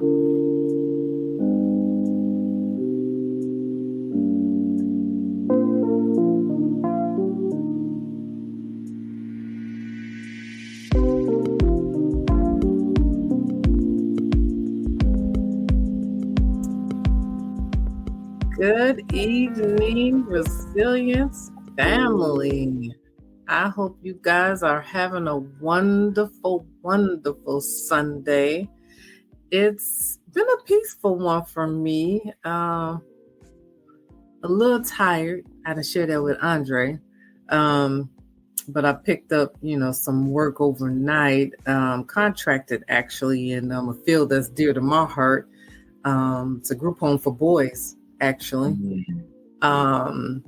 Good evening, Resilience family. I hope you guys are having a wonderful, wonderful Sunday. It's been a peaceful one for me. A little tired. I had to share that with Andre. But I picked up, some work overnight, contracted actually in a field that's dear to my heart. It's a group home for boys, actually. And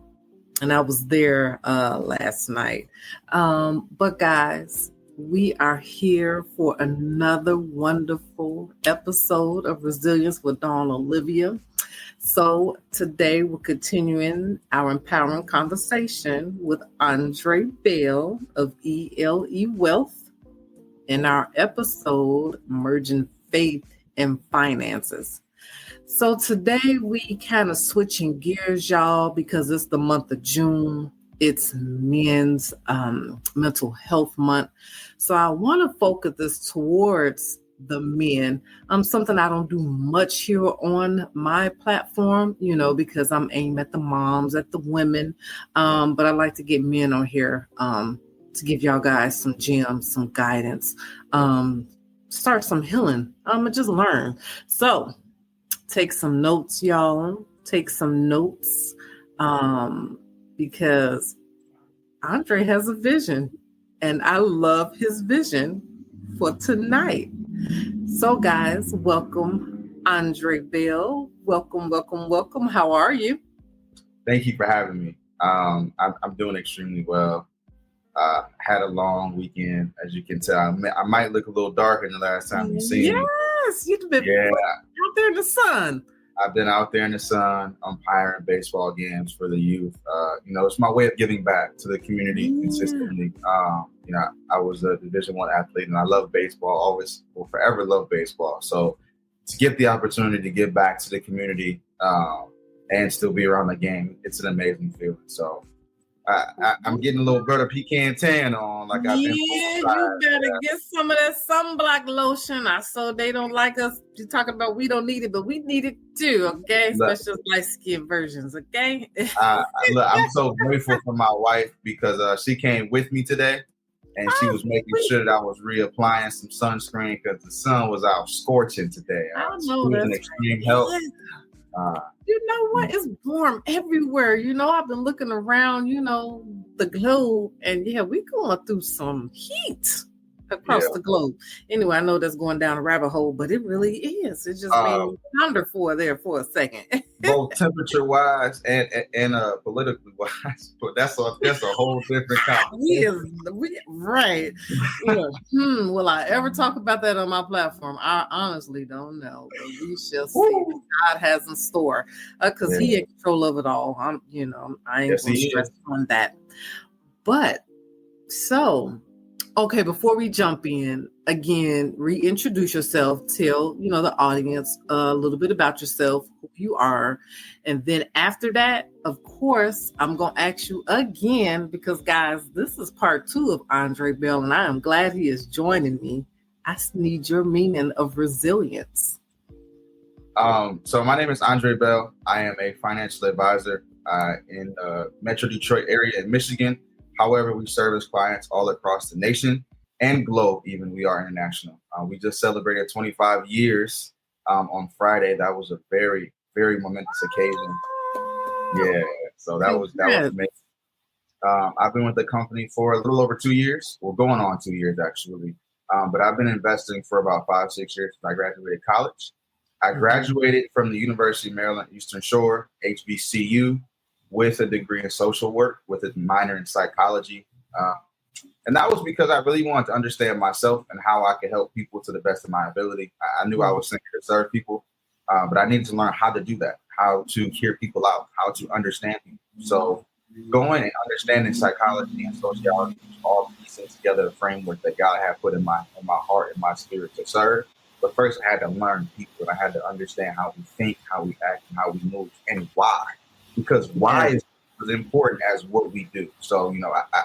I was there last night. But guys, we are here for another wonderful episode of Resilience with Dawn Olivia. So today we're continuing our empowering conversation with Andre Bell of ELE Wealth in our episode, Merging Faith and Finances. So today we kind of switching gears, y'all, because it's the month of June. It's men's mental health month. So I want to focus this towards the men. Something I don't do much here on my platform, because I'm aimed at the moms, at the women. But I like to get men on here to give y'all guys some gems, some guidance, start some healing, and just learn. So take some notes, y'all. Take some notes because Andre has a vision, and I love his vision for tonight. So, guys, welcome, Andre Bell. Welcome, welcome, welcome. How are you? Thank you for having me. I'm doing extremely well. Had a long weekend, as you can tell. I might look a little darker than the last time you seen me. Yes, you've been out there in the sun. I've been out there in the sun, umpiring baseball games for the youth. It's my way of giving back to the community consistently. I was a Division I athlete, and I love baseball. Always will forever love baseball. So to get the opportunity to give back to the community and still be around the game, it's an amazing feeling. So I'm getting a little better pecan tan on, like I've been. Yeah, you better get some of that sunblock lotion. I saw they don't like us to talk about we don't need it, but we need it too, okay? Especially light skin versions, okay? Look, I'm so grateful for my wife because she came with me today, and she was making sure that I was reapplying some sunscreen because the sun was out scorching today. I know that's an extreme health. You know what? It's warm everywhere. I've been looking around, the globe, and we're going through some heat across the globe. Anyway, I know that's going down a rabbit hole, but it really is. It just made me ponder for a second. Both temperature-wise and politically wise, but that's a whole different conversation. Right. Will I ever talk about that on my platform? I honestly don't know, but we shall see what God has in store because He in control of it all. I ain't going to stress on that. But so. Okay, before we jump in, again, reintroduce yourself, tell, the audience a little bit about yourself, who you are. And then after that, of course, I'm going to ask you again, because guys, this is part 2 of Andre Bell, and I am glad he is joining me. I need your meaning of resilience. So my name is Andre Bell. I am a financial advisor in Metro Detroit area in Michigan. However, we service clients all across the nation and globe, even. We are international. We just celebrated 25 years on Friday. That was a very, very momentous occasion. Yeah, so that was amazing. I've been with the company for a little over 2 years. We're going on 2 years, actually. But I've been investing for about 5-6 years since I graduated college. I graduated from the University of Maryland Eastern Shore, HBCU, with a degree in social work, with a minor in psychology. And that was because I really wanted to understand myself and how I could help people to the best of my ability. I knew I was sent here to serve people, but I needed to learn how to do that, how to hear people out, how to understand people. So going and understanding psychology and sociology, all piecing together a framework that God had put in my heart and my spirit to serve. But first, I had to learn people. I had to understand how we think, how we act, and how we move, and why. Because why Yeah. is as important as what we do. So,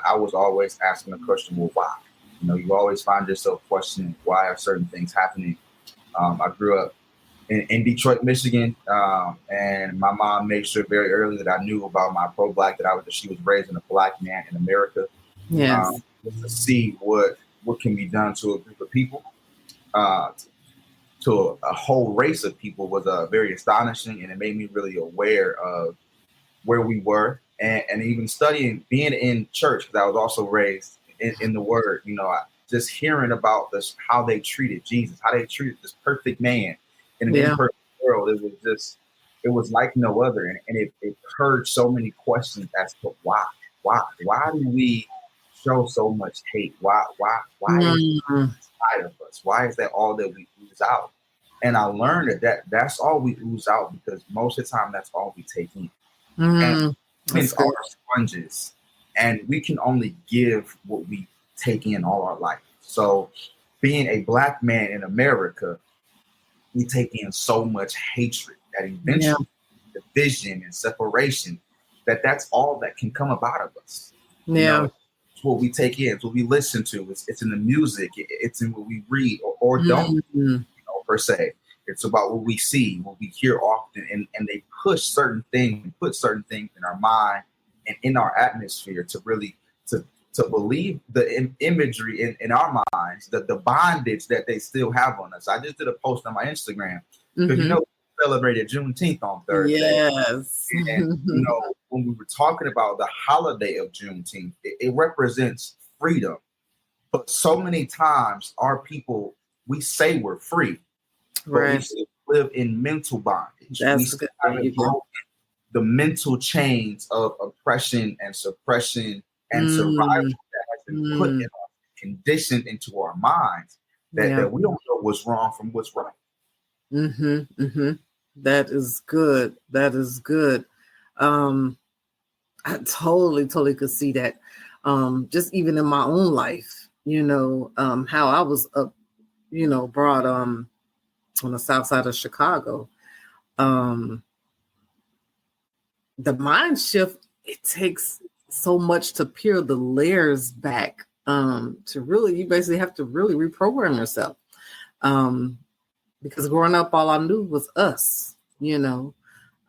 I was always asking the question, well, why? You always find yourself questioning why are certain things happening. I grew up in Detroit, Michigan, and my mom made sure very early that I knew about my pro-black, that she was raising a black man in America, Yes. to see what can be done to a group of people, to a whole race of people was very astonishing, and it made me really aware of where we were, and even studying, being in church, because I was also raised in the Word. Just hearing about this, how they treated Jesus, how they treated this perfect man in an imperfect world. It was like no other, and it purged so many questions as to why do we show so much hate? Why is it inside of us? Why is that all that we ooze out? And I learned that's all we ooze out, because most of the time that's all we take in. And humans are sponges, and we can only give what we take in all our life. So being a black man in America, we take in so much hatred that eventually division and separation, that's all that can come about of us. It's what we take in, it's what we listen to, it's in the music, it's in what we read or don't, per se. It's about what we see, what we hear often, and they push certain things, put certain things in our mind and in our atmosphere to really to believe the imagery in our minds, the bondage that they still have on us. I just did a post on my Instagram because we celebrated Juneteenth on Thursday. Yes. And when we were talking about the holiday of Juneteenth, it represents freedom. But so many times our people, we say we're free, but we still live in mental bondage. We still haven't broken the mental chains of oppression and suppression and survival that has been put in us, conditioned into our minds, that we don't know what's wrong from what's right. That is good. That is good. I totally could see that. Just even in my own life, how I was up, brought on the south side of Chicago. The mind shift, it takes so much to peel the layers back, to really, you basically have to really reprogram yourself. Because growing up, all I knew was us, and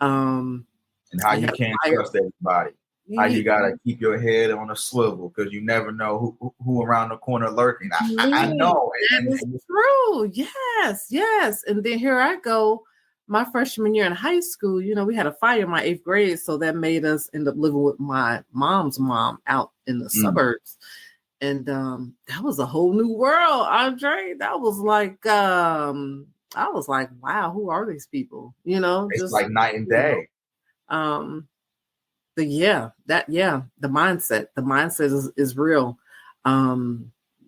how you can't trust everybody. How you gotta keep your head on a swivel because you never know who around the corner lurking. I know. That is true. Yes. And then here I go, my freshman year in high school, we had a fire in my 8th grade. So that made us end up living with my mom's mom out in the suburbs. And that was a whole new world, Andre. That was like, I was like, wow, who are these people? It's just like night and day. The mindset is real.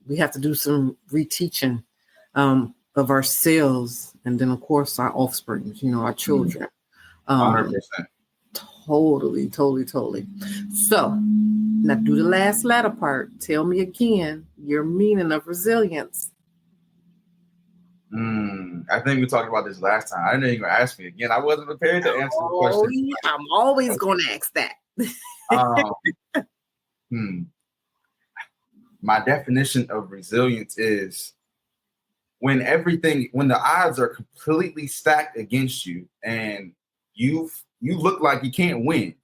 We have to do some reteaching of ourselves, and then of course our offspring, our children. 100%. Totally. So now do the last letter part. Tell me again your meaning of resilience. I think we talked about this last time. I didn't even ask me again. I wasn't prepared to answer the question. Yeah, I'm always going to ask that. My definition of resilience is when the odds are completely stacked against you and you look like you can't win,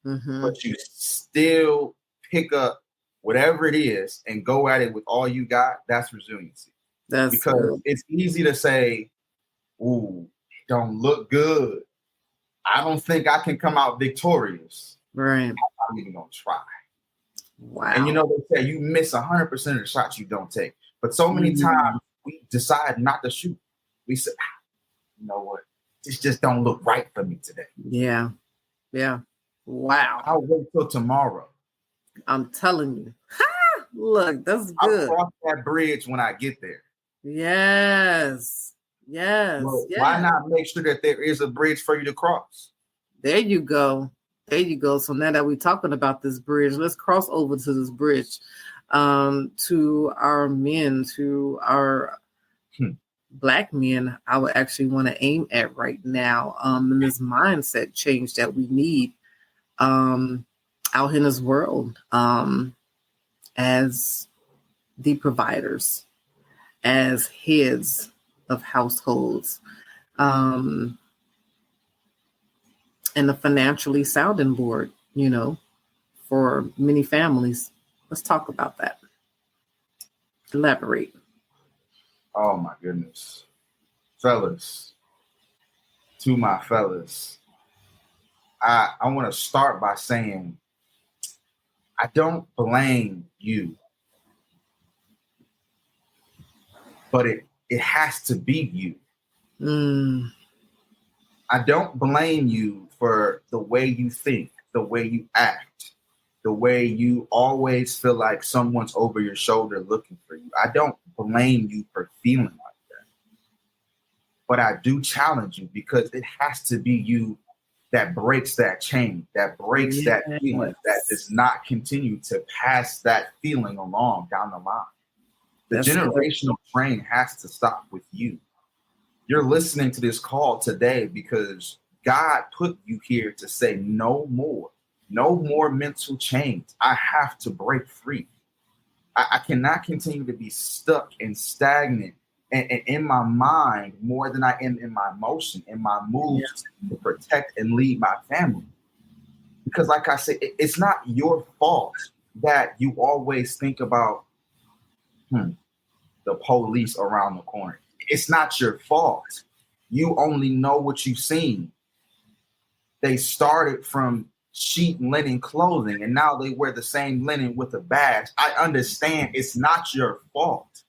but you still pick up whatever it is and go at it with all you got. That's resiliency. Because it's easy to say, "Ooh, it don't look good. I don't think I can come out victorious. Right. I'm not even gonna try." Wow. And they say you miss 100% of the shots you don't take. But so many times we decide not to shoot. We say, you know what? This just don't look right for me today. Yeah. Wow. I'll wait till tomorrow. I'm telling you. Look, that's good. I'll cross that bridge when I get there. Yes. Well, why not make sure that there is a bridge for you to cross? There you go. So now that we're talking about this bridge, let's cross over to this bridge, to our men, to our Black men I would actually want to aim at right now, in this mindset change that we need out in this world, as the providers, as heads of households, and a financially sounding board, for many families. Let's talk about that. Elaborate. Oh my goodness. Fellas, to my fellas, I want to start by saying I don't blame you, but it has to be you. I don't blame you for the way you think, the way you act, the way you always feel like someone's over your shoulder looking for you. I don't blame you for feeling like that. But I do challenge you, because it has to be you that breaks that chain, that breaks that feeling, that does not continue to pass that feeling along down the line. The generational train has to stop with you. You're listening to this call today because God put you here to say no more mental chains. I have to break free. I cannot continue to be stuck and stagnant and in my mind more than I am in my emotion, in my moves to protect and lead my family. Because like I said, it's not your fault that you always think about the police around the corner. It's not your fault. You only know what you've seen. They started from sheet linen clothing, and now they wear the same linen with a badge. I understand it's not your fault.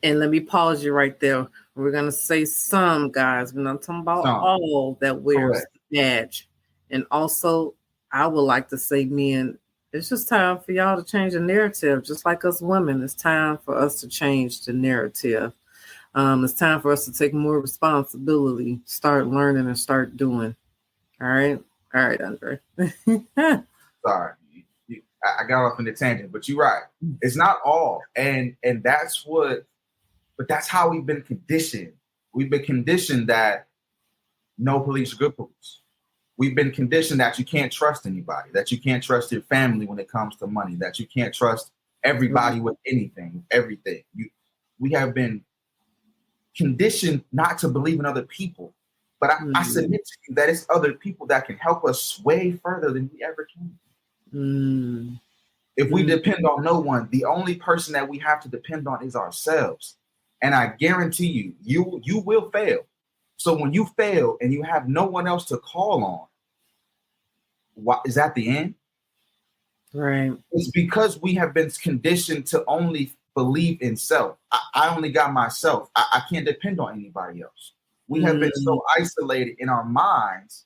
And let me pause you right there. We're going to say some, guys. We're not talking about all that wears the badge. And also, I would like to say, men, it's just time for y'all to change the narrative. Just like us women, it's time for us to change the narrative. It's time for us to take more responsibility, start learning and start doing. All right, Andre. Sorry, I got off in the tangent, but you're right. It's not all, and that's how we've been conditioned. We've been conditioned that no police are good police. We've been conditioned that you can't trust anybody, that you can't trust your family when it comes to money, that you can't trust everybody with anything, everything. We have been conditioned not to believe in other people. But I submit to you that it's other people that can help us sway further than we ever can. If we depend on no one, the only person that we have to depend on is ourselves. And I guarantee you will fail. So when you fail and you have no one else to call on, what is that the end? Right. It's because we have been conditioned to only believe in self. I only got myself. I can't depend on anybody else. We have been so isolated in our minds.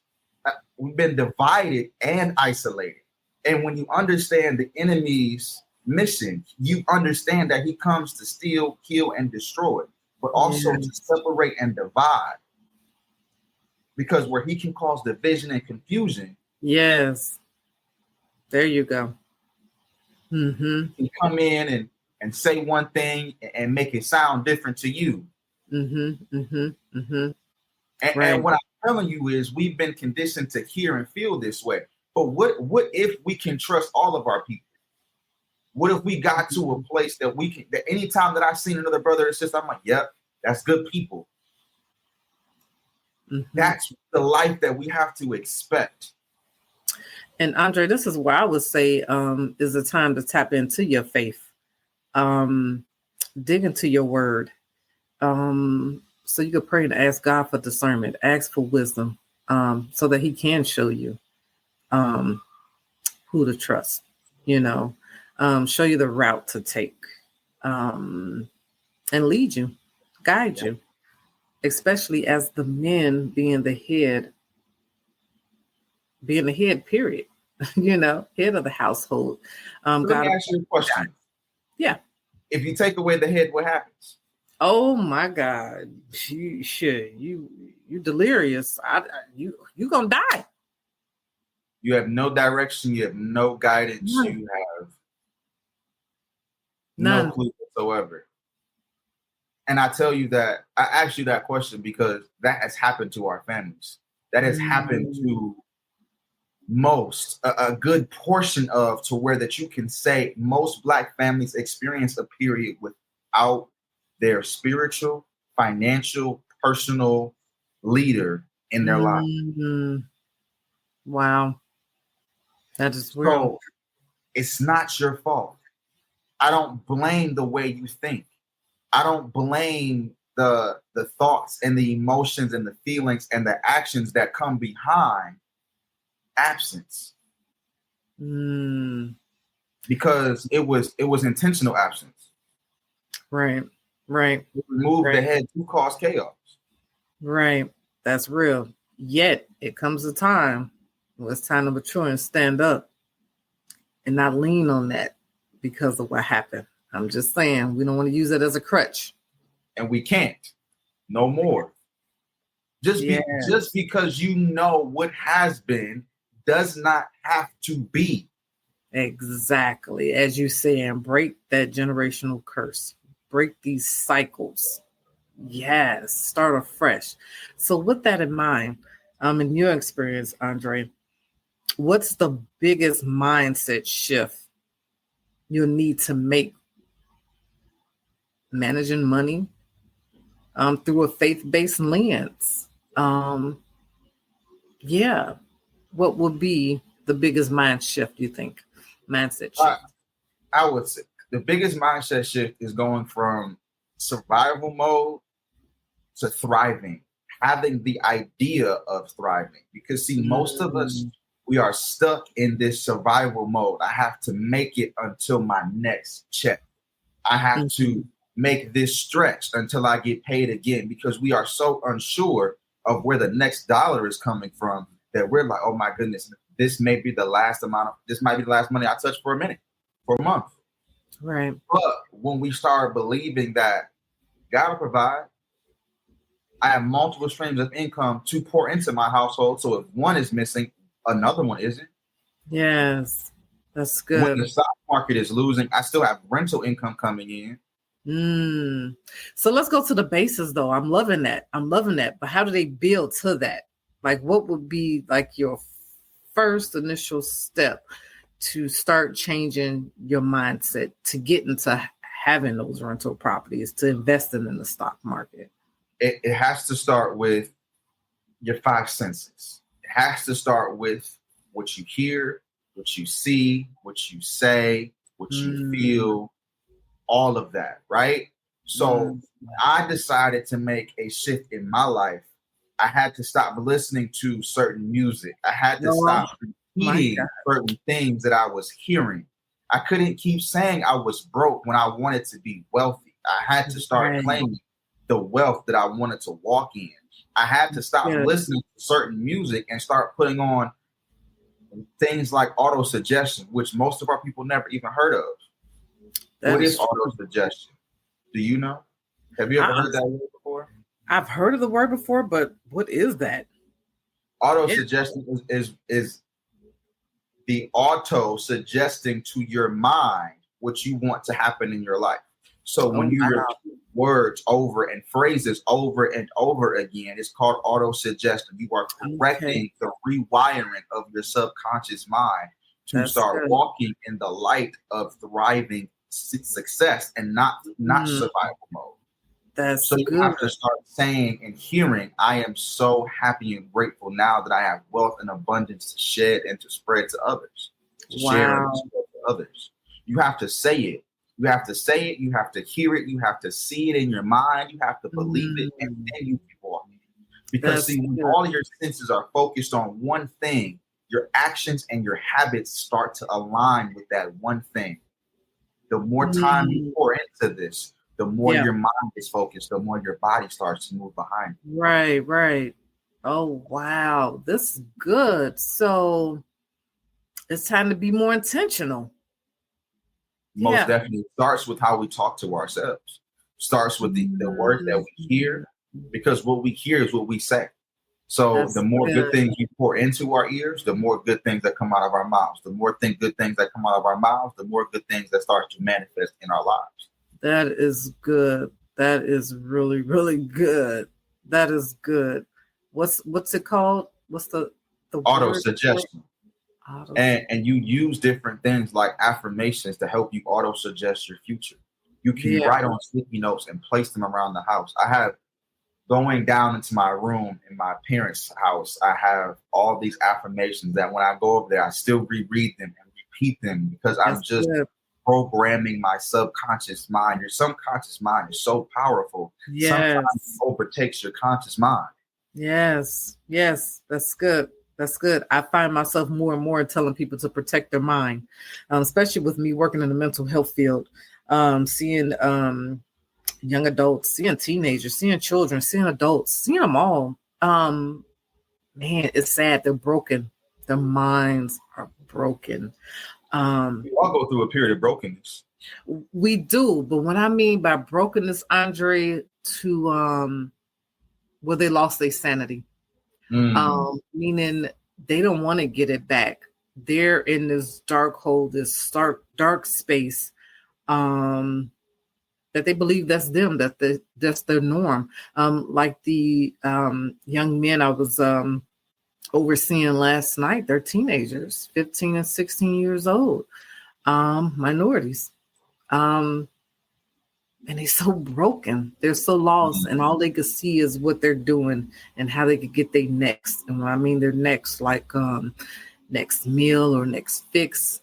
We've been divided and isolated. And when you understand the enemy's mission, you understand that he comes to steal, kill, and destroy, but also to separate and divide. Because where he can cause division and confusion. Yes. There you go. He can come in and say one thing and make it sound different to you. And what I'm telling you is we've been conditioned to hear and feel this way. But what if we can trust all of our people? What if we got to a place that we can, that anytime that I've seen another brother or sister, I'm like, yep, that's good people. That's the life that we have to expect. And Andre, this is where I would say is a time to tap into your faith. Dig into your word. So you could pray and ask God for discernment, ask for wisdom, so that he can show you who to trust, show you the route to take, and lead you, guide you, especially as the men being the head, period, head of the household. Let me ask you a question. Yeah. If you take away the head, what happens? Oh my God! You delirious. You gonna die. You have no direction. You have no guidance. None. You have None. no clue whatsoever. And I tell you that I asked you that question because that has happened to our families. That has happened to a good portion of, to where that you can say most Black families experience a period without their spiritual, financial, personal leader in their life. Wow. That is real. So it's not your fault. I don't blame the way you think. I don't blame the thoughts and the emotions and the feelings and the actions that come behind absence. Because it was intentional absence. Right. Remove the head to cause chaos. Right. That's real. Yet it comes a time when it's time to mature and stand up and not lean on that because of what happened. I'm just saying, we don't want to use it as a crutch. And we can't. No more. Just because you know what has been does not have to be. Exactly. As you say, and break that generational curse. Break these cycles. Yes. Start afresh. So with that in mind, in your experience, Andre, what's the biggest mindset shift you'll need to make managing money through a faith-based lens? What would be the biggest mindset shift, you think? I would say the biggest mindset shift is going from survival mode to thriving, having the idea of thriving. Because see, most of us, we are stuck in this survival mode. I have to make it until my next check. I have to make this stretch until I get paid again, because we are so unsure of where the next dollar is coming from that we're like, oh my goodness, this might be the last money I touch for a month. Right. But when we start believing that God will provide, I have multiple streams of income to pour into my household. So if one is missing, another one isn't. Yes, that's good. When the stock market is losing, I still have rental income coming in. So let's go to the basis, though. I'm loving that. But how do they build to that? Like, what would be like your first initial step to start changing your mindset to get into having those rental properties, to investing in the stock market? It has to start with your five senses. It has to start with what you hear, what you see, what you say, what you feel, all of that, right? So I decided to make a shift in my life. I had to stop listening to certain music. I had to stop repeating certain things that I was hearing. I couldn't keep saying I was broke when I wanted to be wealthy. I had to start claiming the wealth that I wanted to walk in. I had to stop listening to certain music and start putting on things like auto suggestion, which most of our people never even heard of. What is auto suggestion? Do you know? Have you ever heard that word before? I've heard of the word before, but what is that? Auto suggestion is the auto suggesting to your mind what you want to happen in your life. So when you repeat words over and phrases over and over again, it's called auto suggestion. You are correcting the rewiring of your subconscious mind to start walking in the light of thriving success and not survival mode. So you have to start saying and hearing, I am so happy and grateful now that I have wealth and abundance to shed and to spread to others, to share and to spread to others. You have to say it. You have to say it. You have to hear it. You have to see it in your mind. You have to believe it, and then you keep walking. Because see, when all your senses are focused on one thing, your actions and your habits start to align with that one thing. The more time you pour into this, the more your mind is focused, the more your body starts to move behind you. Right. Oh, wow. This is good. So it's time to be more intentional. Most definitely. It starts with how we talk to ourselves. Starts with the words that we hear, because what we hear is what we say. So the more good things we pour into our ears, the more good things that come out of our mouths. The more good things that come out of our mouths, the more good things that start to manifest in our lives. That is good. That is really, really good. That is good. What's it called? What's the Auto word for it? suggestion. Auto. And you use different things like affirmations to help you auto suggest your future. You can Yeah, write on sticky notes and place them around the house. I have going down into my room in my parents' house. I have all these affirmations that when I go over there, I still reread them and repeat them because I'm that's just good. programming my subconscious mind. Your subconscious mind is so powerful. Sometimes it Yes. overtakes your conscious mind. Yes. Yes. That's good. That's good. I find myself more and more telling people to protect their mind, especially with me working in the mental health field, seeing young adults, seeing teenagers, seeing children, seeing adults, seeing them all. Man, it's sad. They're broken. Their minds are broken. We all go through a period of brokenness. We do, but what I mean by brokenness, Andre, to where they lost their sanity, meaning they don't want to get it back. They're in this dark hole, this dark space, that they believe that's them, that's their norm. Like the young men I was overseeing last night, they're teenagers, 15 and 16 years old, minorities. And they're so broken. They're so lost. And all they could see is what they're doing and how they could get their next. And when I mean their next, like next meal or next fix.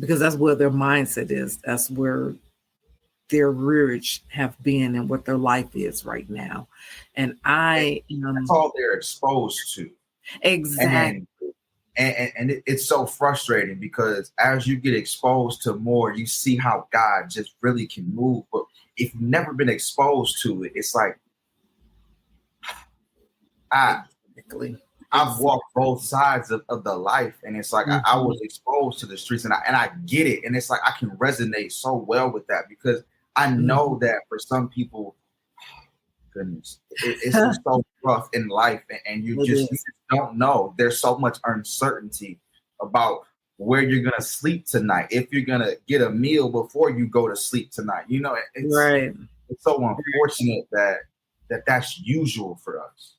Because that's where their mindset is. That's where their rearage have been and what their life is right now. And that's all they're exposed to. Exactly. And it's so frustrating because as you get exposed to more, you see how God just really can move. But if you've never been exposed to it, it's like I've walked both sides of the life, and it's like I was exposed to the streets, and I get it, and it's like I can resonate so well with that because I know that for some people, goodness, it's so rough in life, and you just don't know. There's so much uncertainty about where you're gonna sleep tonight, if you're gonna get a meal before you go to sleep tonight. You know, it's so unfortunate that's usual for us.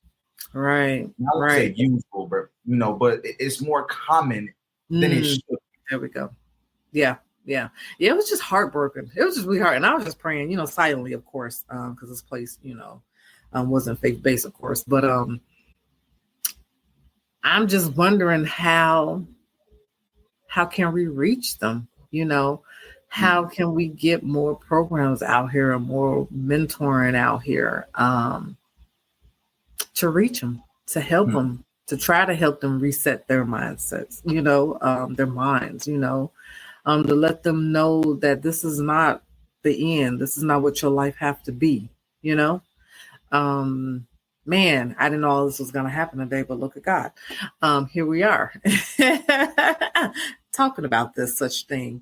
Right. I would say usual, but but it's more common than it should. There we go. Yeah. It was just heartbroken. It was just really hard, and I was just praying, silently, of course, because this place, wasn't faith based, of course. But I'm just wondering how can we reach them? How can we get more programs out here and more mentoring out here to reach them, to help them, to try to help them reset their mindsets, their minds, to let them know that this is not the end. This is not what your life have to be, Man, I didn't know all this was going to happen today, but look at God. Here we are talking about this such thing.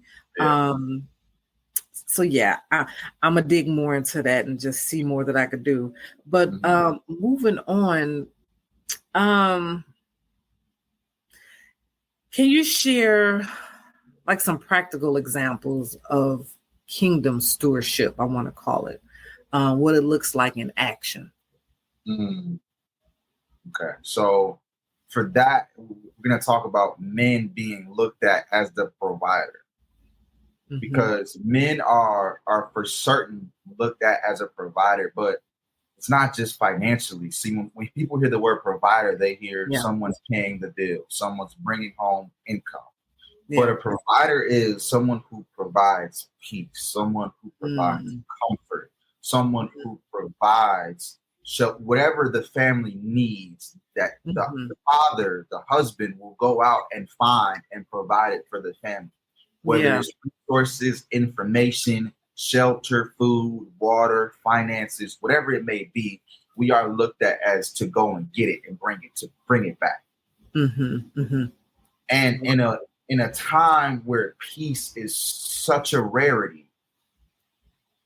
So yeah, I'm gonna dig more into that and just see more that I could do. But moving on, can you share like some practical examples of kingdom stewardship? I want to call it what it looks like in action. Okay, so for that, we're going to talk about men being looked at as the provider. Because men are for certain looked at as a provider, but it's not just financially. See, when people hear the word provider, they hear someone's paying the bill, someone's bringing home income. But a provider is someone who provides peace, someone who provides comfort, someone who provides whatever the family needs, that the father, the husband will go out and find and provide it for the family. Whether it's resources, information, shelter, food, water, finances, whatever it may be, we are looked at as to go and get it and bring it back. And in a time where peace is such a rarity,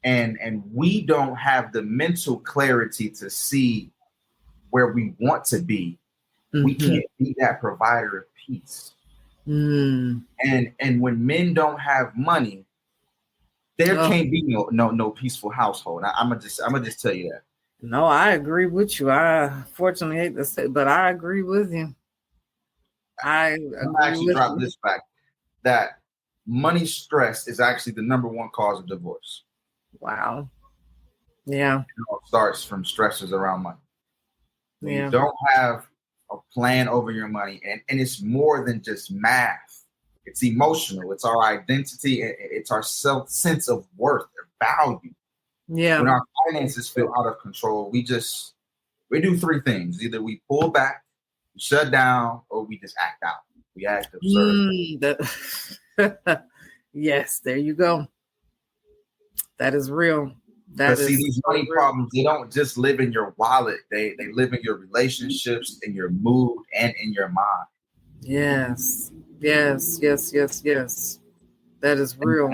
and we don't have the mental clarity to see where we want to be, we can't be that provider of peace. And when men don't have money, There can't be no peaceful household. I'm gonna just tell you that. No, I agree with you. I fortunately hate to say, but I agree with you. I agree with Drop you. this fact that money stress is actually the number one cause of divorce. Wow. Yeah. It all starts from stressors around money. When Yeah. you don't have a plan over your money, and it's more than just math. It's emotional. It's our identity. It's our sense of worth or value. Yeah. When our finances feel out of control, we do three things. Either we pull back, we shut down, or we just act out. We act absurd. Yes, there you go. That is real. These money problems, they don't just live in your wallet. They live in your relationships, in your mood, and in your mind. Yes. That is real.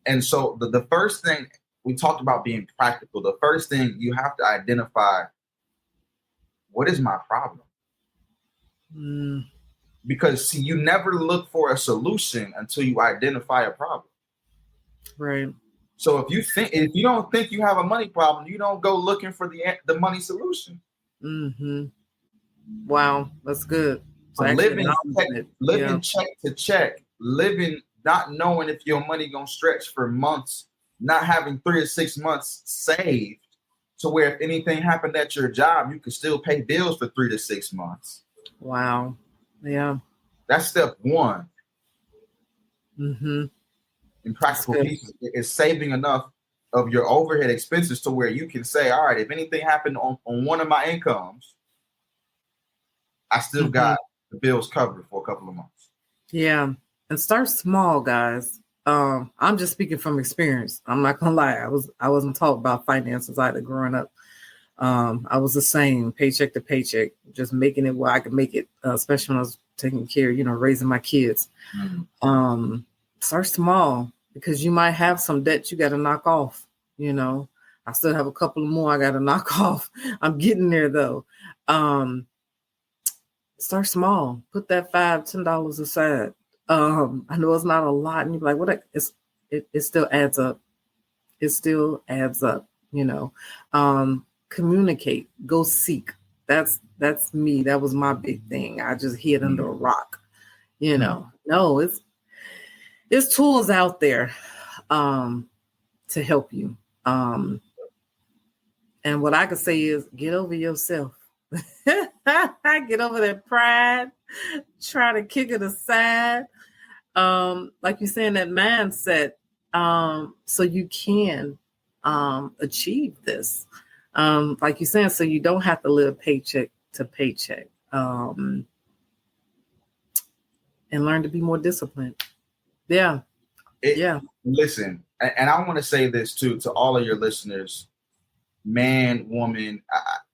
And so the first thing, we talked about being practical. The first thing you have to identify, what is my problem? Because see, you never look for a solution until you identify a problem. Right. So if you don't think you have a money problem, you don't go looking for the money solution. Mm-hmm. Wow, that's good. So living check to check, living not knowing if your money gonna stretch for months, not having 3 or 6 months saved to where if anything happened at your job, you could still pay bills for 3 to 6 months. Wow. Yeah. That's step one. Mm-hmm. In practical pieces, is saving enough of your overhead expenses to where you can say, all right, if anything happened on one of my incomes, I still got the bills covered for a couple of months. Yeah. And start small, guys. I'm just speaking from experience. I'm not gonna lie. I wasn't taught about finances either growing up. I was the same, paycheck to paycheck, just making it where I could make it, especially when I was taking care, raising my kids. Mm-hmm. Start small, because you might have some debt you got to knock off. I still have a couple more I got to knock off. I'm getting there though. Start small. Put that $5-10 aside. I know it's not a lot, and you're like, what? It still adds up. It still adds up. Communicate. Go seek. That's me. That was my big thing. I just hid under a rock. No, there's tools out there to help you. And what I could say is get over yourself. Get over that pride. Try to kick it aside. Like you're saying, that mindset, so you can achieve this. Like you're saying, so you don't have to live paycheck to paycheck. And learn to be more disciplined. Yeah. Listen, and I want to say this too to all of your listeners, man, woman,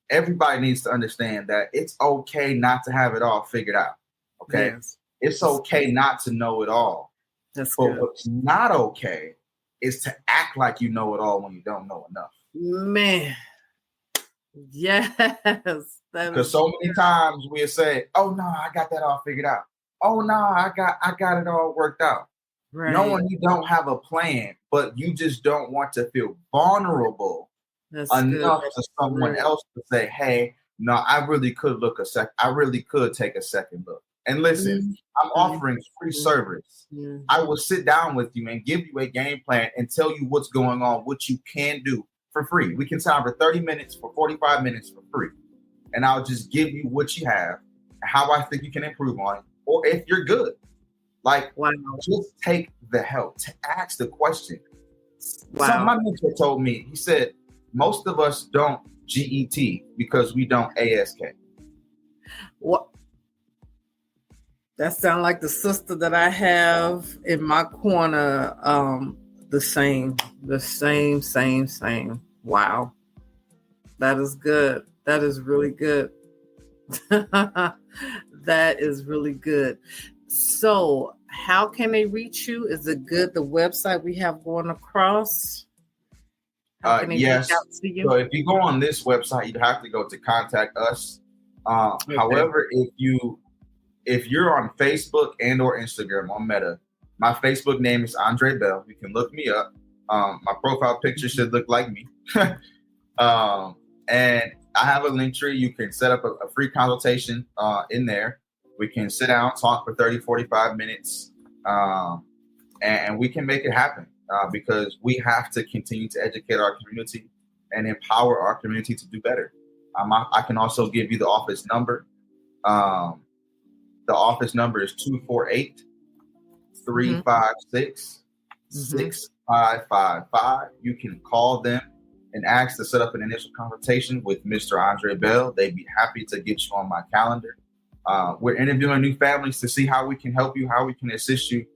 everybody needs to understand that it's okay not to have it all figured out. Okay. Yes. It's okay not to know it all. But good. What's not okay is to act like you know it all when you don't know enough. Man. Yes. Because so many times we'll say, oh no, I got that all figured out. Oh no, I got it all worked out. Right. Knowing you don't have a plan, but you just don't want to feel vulnerable enough to someone else to say, hey, no, I really could take a second look. And listen, I'm offering free service. I will sit down with you and give you a game plan and tell you what's going on, what you can do for free. We can sign for 30 minutes, for 45 minutes for free. And I'll just give you what you have, how I think you can improve on it, or if you're good. Just take the help to ask the question. Wow. So my mentor told me, he said, most of us don't GET because we don't ASK. What? That sounds like the sister that I have in my corner. The same. Wow. That is good. That is really good. That is really good. So how can they reach you? Is it good, the website we have going across? How can they reach out to you? So if you go on this website, you'd have to go to contact us. Okay. However, if you're on Facebook and or Instagram on Meta, my Facebook name is Andre Bell. You can look me up. My profile picture should look like me. And I have a link tree. You can set up a free consultation in there. We can sit down, talk for 30, 45 minutes, and we can make it happen because we have to continue to educate our community and empower our community to do better. I can also give you the office number. The office number is 248-356-6555. You can call them and ask to set up an initial consultation with Mr. Andre Bell. They'd be happy to get you on my calendar. We're interviewing new families to see how we can help you, how we can assist you.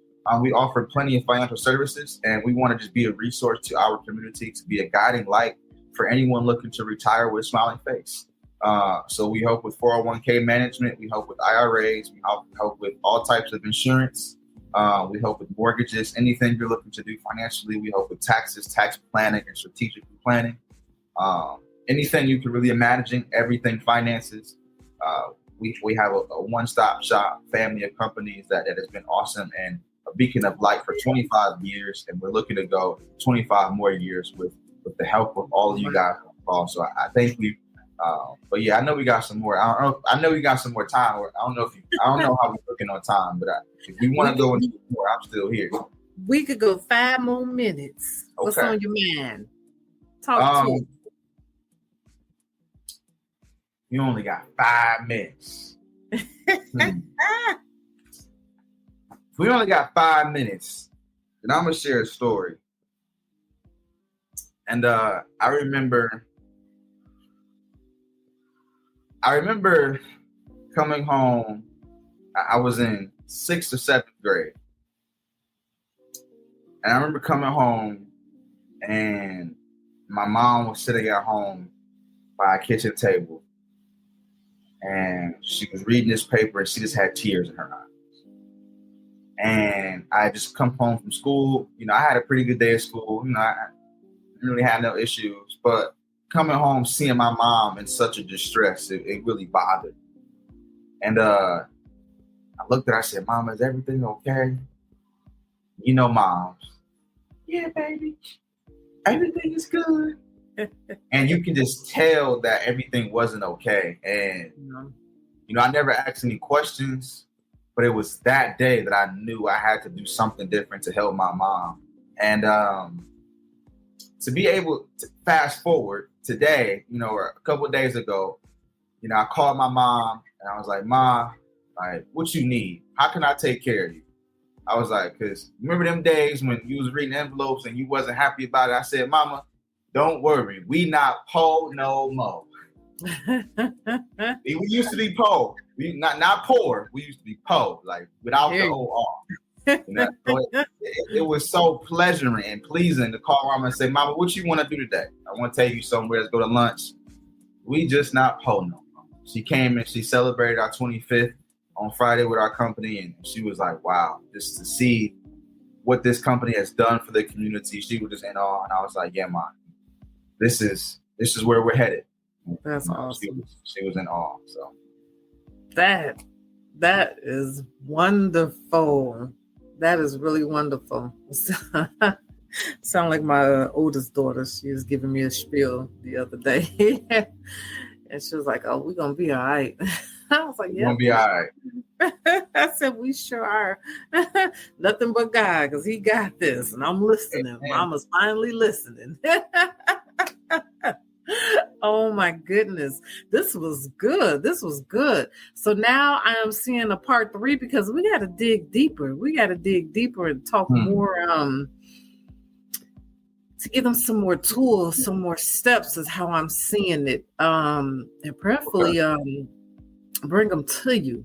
We offer plenty of financial services, and we want to just be a resource to our community, to be a guiding light for anyone looking to retire with a smiling face. So we help with 401k management. We help with IRAs. We help with all types of insurance. We help with mortgages, anything you're looking to do financially. We help with taxes, tax planning, and strategic planning. Anything you can really imagine, everything finances. We have a one-stop shop family of companies that has been awesome and a beacon of light for 25 years. And we're looking to go 25 more years with the help of all of you guys involved. So I thank you. But yeah, I know we got some more. I know we got some more time. I don't know how we're looking on time, but if we want to go into more, I'm still here. We could go 5 more minutes. Okay. What's on your mind? Talk to me. You only got 5 minutes. We only got 5 minutes, and I'm gonna share a story. And I remember coming home. I was in 6th or 7th grade. And I remember coming home and my mom was sitting at home by a kitchen table. And she was reading this paper and she just had tears in her eyes. And I just come home from school. I had a pretty good day at school. I didn't really have no issues. But coming home, seeing my mom in such a distress, it really bothered. And I looked at her, I said, "Mom, is everything okay?" Moms. "Yeah, baby, everything is good." And you can just tell that everything wasn't okay. And, I never asked any questions, but it was that day that I knew I had to do something different to help my mom. And to be able to fast forward today, or a couple of days ago, I called my mom and I was like, "Ma, like, what you need? How can I take care of you?" I was like, because remember them days when you was reading envelopes and you wasn't happy about it? I said, "Mama, don't worry. We not po no more." We used to be po. We not poor. We used to be po, like without the OR. It was so pleasuring and pleasing to call Mama and say, "Mama, what you want to do today? I want to take you somewhere. Let's go to lunch." We just not po no more. She came and she celebrated our 25th on Friday with our company, and she was like, "Wow, just to see what this company has done for the community." She was just in awe, and I was like, "Yeah, Mom, this is where we're headed." That's awesome. She was in awe. So that is wonderful. That is really wonderful. Sound like my oldest daughter. She was giving me a spiel the other day. And she was like, "Oh, we're going to be all right." I was like, "Yeah, we're going to be all right." I said, "We sure are." Nothing but God, because he got this. And I'm listening. Amen. Mama's finally listening. Oh, my goodness. This was good. So now I am seeing a part 3 because we got to dig deeper. And talk more to give them some more tools, some more steps is how I'm seeing it. And prayerfully bring them to you.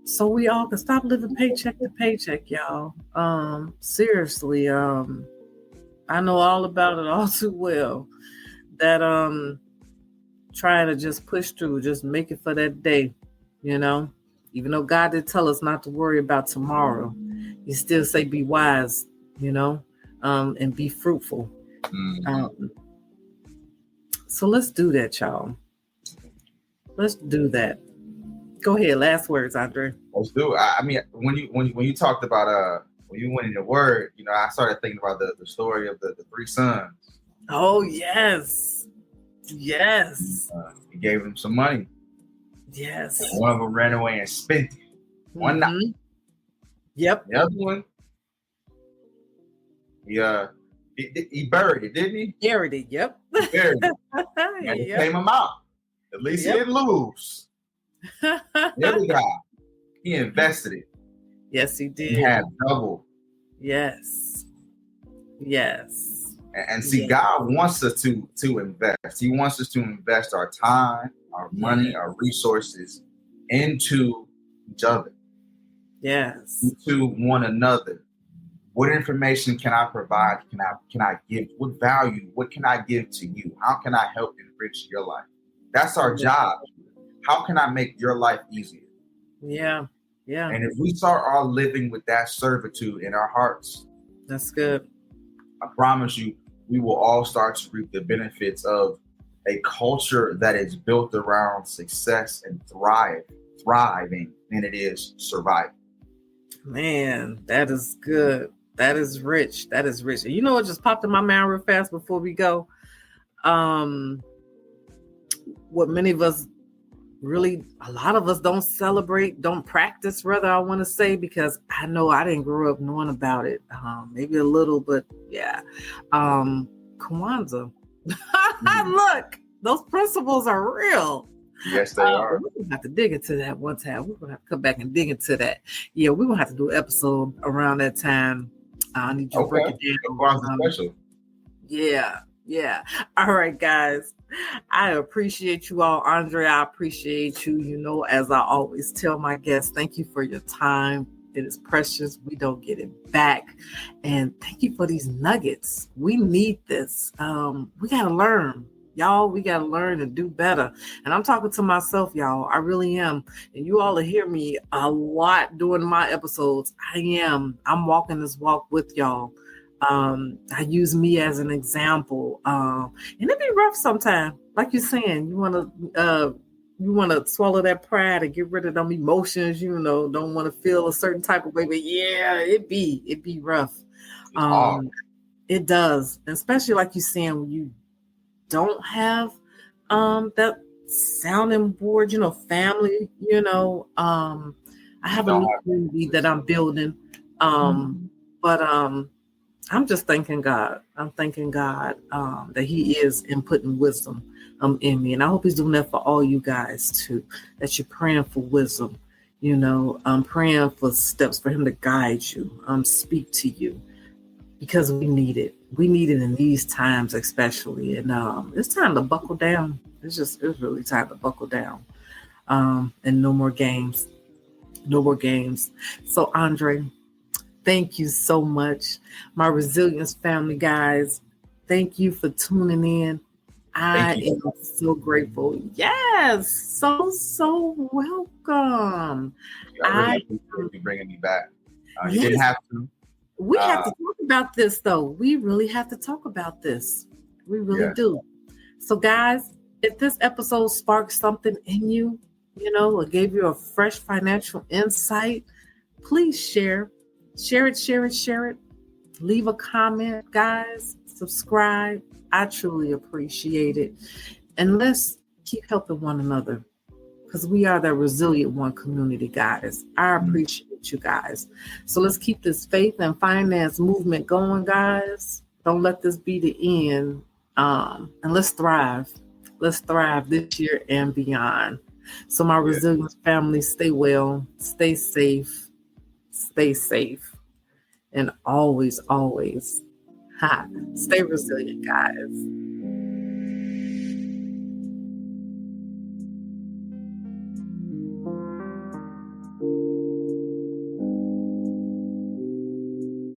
So we all can stop living paycheck to paycheck, y'all. Seriously, I know all about it all too well. That trying to just push through, just make it for that day, even though God did tell us not to worry about tomorrow. He still say be wise, and be fruitful. So let's do that, y'all. Let's do that. Go ahead. Last words, Andre. Let's do it. I mean, when you talked about when you went in the word, I started thinking about the story of the three sons. Oh, yes. Yes. He gave them some money. Yes. One of them ran away and spent it. One night. Yep. The other one, he buried it, didn't he? Buried it. Yep. He buried it. And it came him out. At least he didn't lose. The other guy, he invested it. Yes, he did. He had double. Yes. Yes. And see, God wants us to invest. He wants us to invest our time, our money, our resources into each other. Yes. Into one another. What information can I provide? Can I give? What value? What can I give to you? How can I help enrich your life? That's our job. How can I make your life easier? Yeah. Yeah. And if we start all living with that servitude in our hearts, that's good. I promise you, we will all start to reap the benefits of a culture that is built around success and thriving, and it is surviving. Man, that is good. That is rich. That is rich. You know what just popped in my mind real fast before we go? What many of us really, a lot of us don't celebrate, don't practice, rather, I want to say, because I know I didn't grow up knowing about it. Maybe a little, but yeah. Kwanzaa. Look, those principles are real. Yes, they are. We're going to have to dig into that one time. We're going to have to come back and dig into that. Yeah, we're going to have to do an episode around that time. I need you to break it down. Special. Yeah. All right, guys. I appreciate you all. Andre, I appreciate you. As I always tell my guests, thank you for your time. It is precious. We don't get it back. And thank you for these nuggets. We need this. We got to learn. Y'all, we got to learn and do better. And I'm talking to myself, y'all. I really am. And you all will hear me a lot during my episodes. I'm walking this walk with y'all. I use me as an example. And it be rough sometimes. Like you're saying, you want to swallow that pride and get rid of them emotions, don't want to feel a certain type of way. But yeah, it be rough. It does. And especially like you're saying, when you don't have that sounding board, family, I have a new community that I'm building. But I'm just thanking God. I'm thanking God that He is inputting wisdom in me. And I hope He's doing that for all you guys too, that you're praying for wisdom. I'm praying for steps for Him to guide you, speak to you, because we need it. We need it in these times especially. And it's time to buckle down. It's really time to buckle down. And no more games. No more games. So Andre, thank you so much. My Resilience family, guys, thank you for tuning in. I am so grateful. Yes, so welcome. I really appreciate you bringing me back. You didn't have to. We have to talk about this, though. We really have to talk about this. We really do. So, guys, if this episode sparked something in you, or gave you a fresh financial insight, please share. Share it. Leave a comment, guys. Subscribe. I truly appreciate it. And let's keep helping one another, because we are the Resilient One community, guys. I appreciate you guys. So let's keep this faith and finance movement going, guys. Don't let this be the end. And let's thrive. Let's thrive this year and beyond. So my Resilience family, stay well, stay safe, and always, stay resilient, guys.